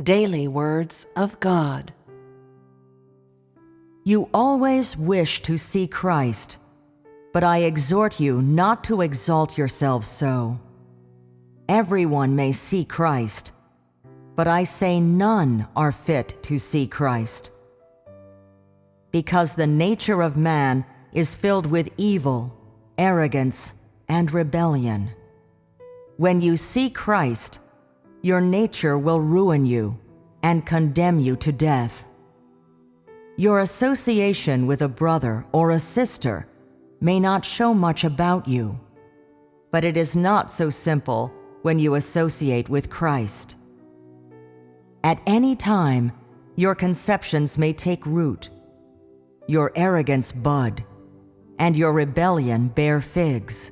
Daily Words of God. You always wish to see Christ, but I exhort you not to exalt yourselves so. Everyone may see Christ, but I say none are fit to see Christ. Because the nature of man is filled with evil, arrogance, and rebellion. When you see Christ, your nature will ruin you and condemn you to death. Your association with a brother or a sister may not show much about you, but it is not so simple when you associate with Christ. At any time, your conceptions may take root, your arrogance bud, and your rebellion bear figs.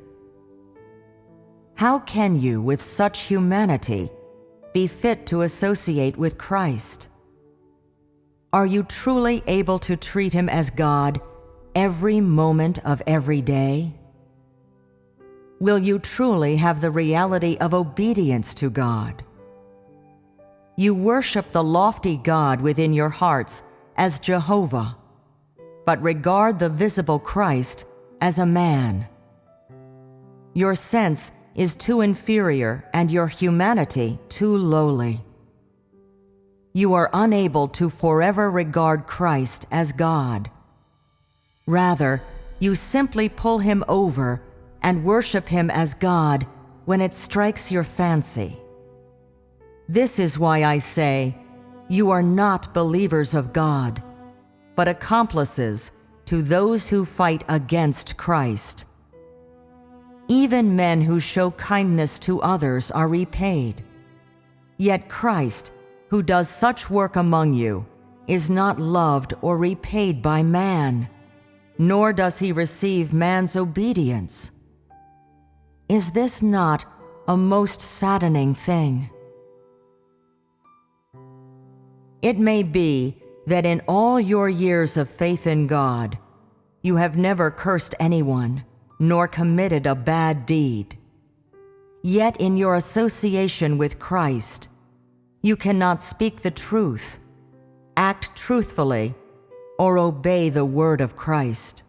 How can you, with such humanity, be fit to associate with Christ? Are you truly able to treat him as God every moment of every day? Will you truly have the reality of obedience to God? You worship the lofty God within your hearts as Jehovah, but regard the visible Christ as a man. Your sense is too inferior and your humanity too lowly. You are unable to forever regard Christ as God. Rather, you simply pull him over and worship him as God when it strikes your fancy. This is why I say, you are not believers of God, but accomplices to those who fight against Christ. Even men who show kindness to others are repaid. Yet Christ, who does such work among you, is not loved or repaid by man, nor does he receive man's obedience. Is this not a most saddening thing? It may be that in all your years of faith in God, you have never cursed anyone, nor committed a bad deed. Yet in your association with Christ, you cannot speak the truth, act truthfully, or obey the word of Christ.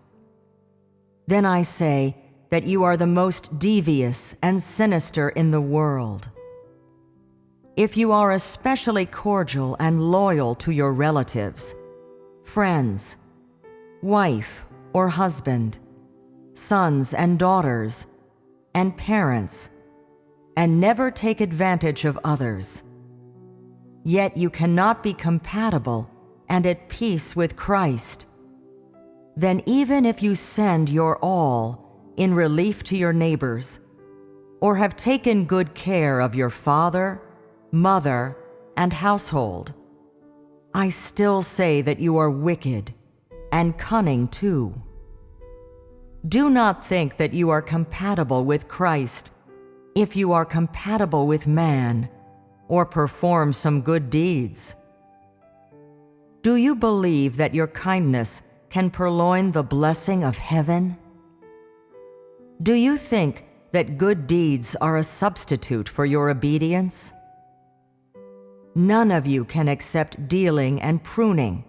Then I say that you are the most devious and sinister in the world. If you are especially cordial and loyal to your relatives, friends, wife or husband, sons and daughters, and parents, and never take advantage of others, yet you cannot be compatible and at peace with Christ, then even if you send your all in relief to your neighbors, or have taken good care of your father, mother, and household, I still say that you are wicked and cunning too. Do not think that you are compatible with Christ if you are compatible with man or perform some good deeds. Do you believe that your kindness can purloin the blessing of heaven? Do you think that good deeds are a substitute for your obedience? None of you can accept dealing and pruning,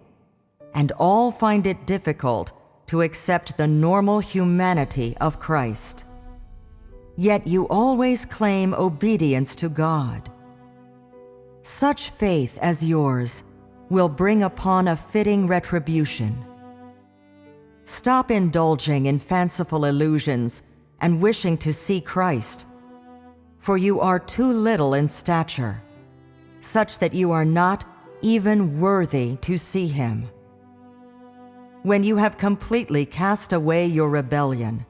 and all find it difficult to accept the normal humanity of Christ. Yet you always claim obedience to God. Such faith as yours will bring upon a fitting retribution. Stop indulging in fanciful illusions and wishing to see Christ, for you are too little in stature, such that you are not even worthy to see him. When you have completely cast away your rebellion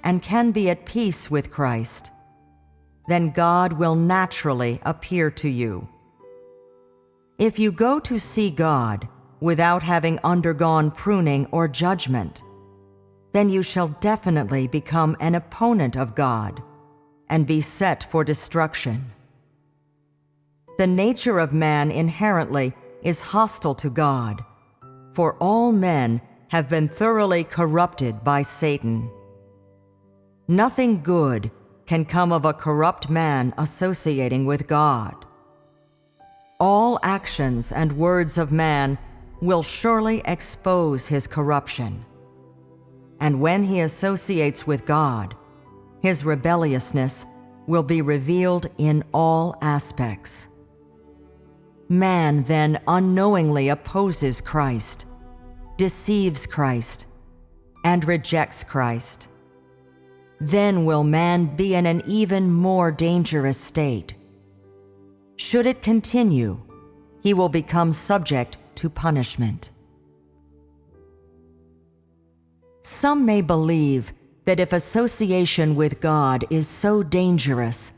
and can be at peace with Christ, then God will naturally appear to you. If you go to see God without having undergone pruning or judgment, then you shall definitely become an opponent of God and be set for destruction. The nature of man inherently is hostile to God, for all men have been thoroughly corrupted by Satan. Nothing good can come of a corrupt man associating with God. all actions and words of man will surely expose his corruption. And when he associates with God, his rebelliousness will be revealed in all aspects. Man then unknowingly opposes Christ, deceives Christ, and rejects Christ. Then will man be in an even more dangerous state. Should it continue, he will become subject to punishment. Some may believe that if association with God is so dangerous,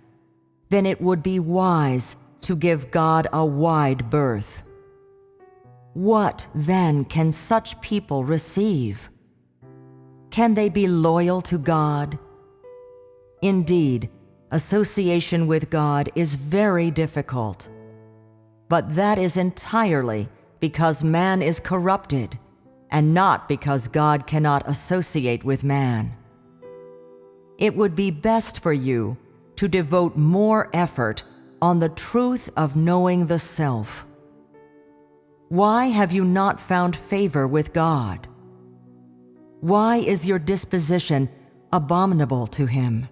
then it would be wise to give God a wide berth. What, then, can such people receive? Can they be loyal to God? Indeed, association with God is very difficult. But that is entirely because man is corrupted, and not because God cannot associate with man. It would be best for you to devote more effort on the truth of knowing the self. Why have you not found favor with God? Why is your disposition abominable to Him?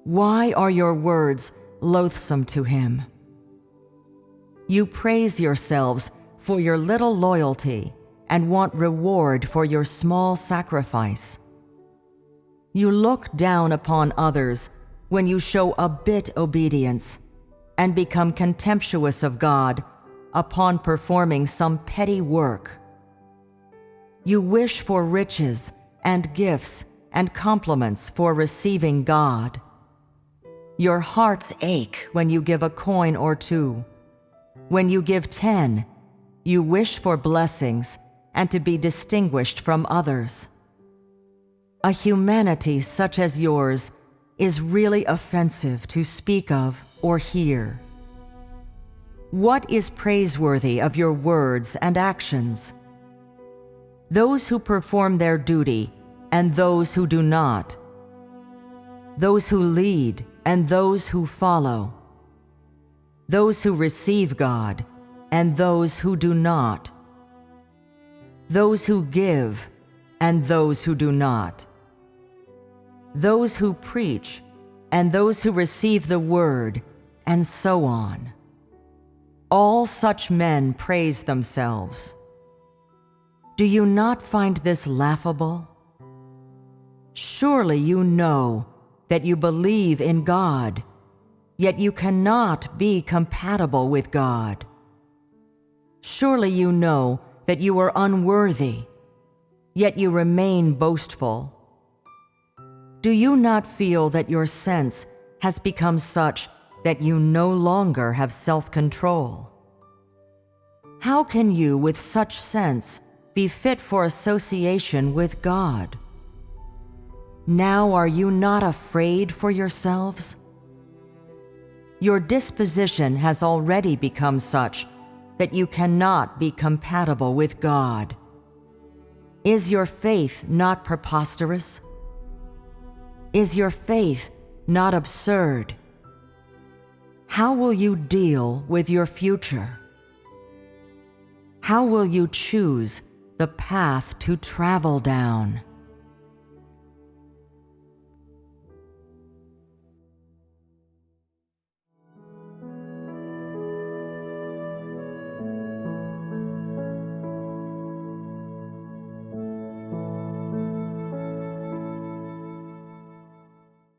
Why are your words loathsome to Him? You praise yourselves for your little loyalty and want reward for your small sacrifice. You look down upon others when you show a bit obedience and become contemptuous of God upon performing some petty work. You wish for riches and gifts and compliments for receiving God. Your hearts ache when you give a coin or two. When you give 10, you wish for blessings and to be distinguished from others. A humanity such as yours is really offensive to speak of or hear. What is praiseworthy of your words and actions? Those who perform their duty and those who do not. Those who lead and those who follow. Those who receive God and those who do not. Those who give and those who do not. Those who preach and those who receive the word, and so on. All such men praise themselves. Do you not find this laughable? Surely you know that you believe in God, yet you cannot be compatible with God. Surely you know that you are unworthy, yet you remain boastful. Do you not feel that your sense has become such that you no longer have self-control? How can you, with such sense, be fit for association with God? Now are you not afraid for yourselves? Your disposition has already become such that you cannot be compatible with God. Is your faith not preposterous? Is your faith not absurd? How will you deal with your future? How will you choose the path to travel down?